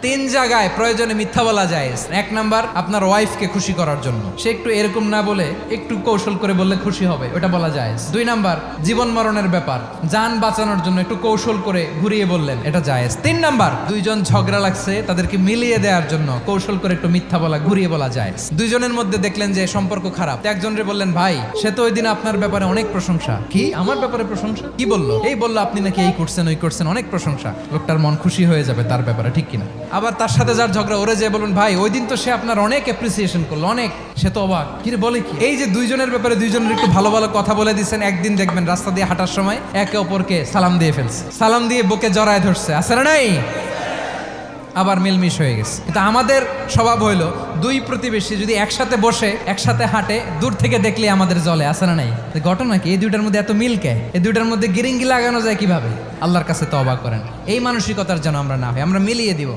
তিন জায়গায় প্রয়োজনে মিথ্যা বলা যায়। এক নাম্বার, আপনার ওয়াইফকে খুশি করার জন্য, সে একটু এরকম না বলে একটু কৌশল করে বললে খুশি হবে, ওটা বলা যায়। দুই নাম্বার, জীবন মরণের ব্যাপার, জান বাঁচানোর জন্য একটু কৌশল করে ঘুরিয়ে বললেন, এটা জায়েজ। তিন নাম্বার, দুইজন ঝগড়া লাগছে, তাদেরকে মিলিয়ে দেওয়ার জন্য কৌশল করে একটু মিথ্যা বলা, ঘুরিয়ে বলা যায়। দুইজনের মধ্যে দেখলেন যে সম্পর্ক খারাপ, একজনরে বললেন, ভাই সে তো ওই দিন আপনার ব্যাপারে অনেক প্রশংসা। কি আমার ব্যাপারে প্রশংসা? কি বললো? এই বললো আপনি নাকি এই করছেন ওই করছেন, অনেক প্রশংসা। লোকটার মন খুশি হয়ে যাবে তার ব্যাপারে, ঠিক কিনা? আবার তার সাথে যার ঝগড়া, ওরে যে বলুন, ভাই ওই দিন তো সে আপনার অনেক অ্যাপ্রিসিয়েশন করলো, অনেক, সে তো অবাক, কি রে বলে কি? এই যে দুইজনের ব্যাপারে দুইজনের একটু ভালো ভালো কথা বলে দিচ্ছেন, একদিন দেখবেন রাস্তা দিয়ে হাঁটার সময় একে অপরকে সালাম দিয়ে ফেলছে, সালাম দিয়ে বুকে জড়ায় ধরছে, আছে না নাই? আবার মিলমিশ হয়ে গেছে। কিন্তু আমাদের স্বভাব হইলো, দুই প্রতিবেশী যদি একসাথে বসে একসাথে হাঁটে, দূর থেকে দেখলে আমাদের জলে, আছে না নাই? ঘটনা কি? এই দুইটার মধ্যে এত মিল কে? এই দুইটার মধ্যে গিরিঙ্গি লাগানো যায় কিভাবে? আল্লাহর কাছে তওবা করেন, এই মানসিকতার যেন আমরা না হয়, আমরা মিলিয়ে দিব।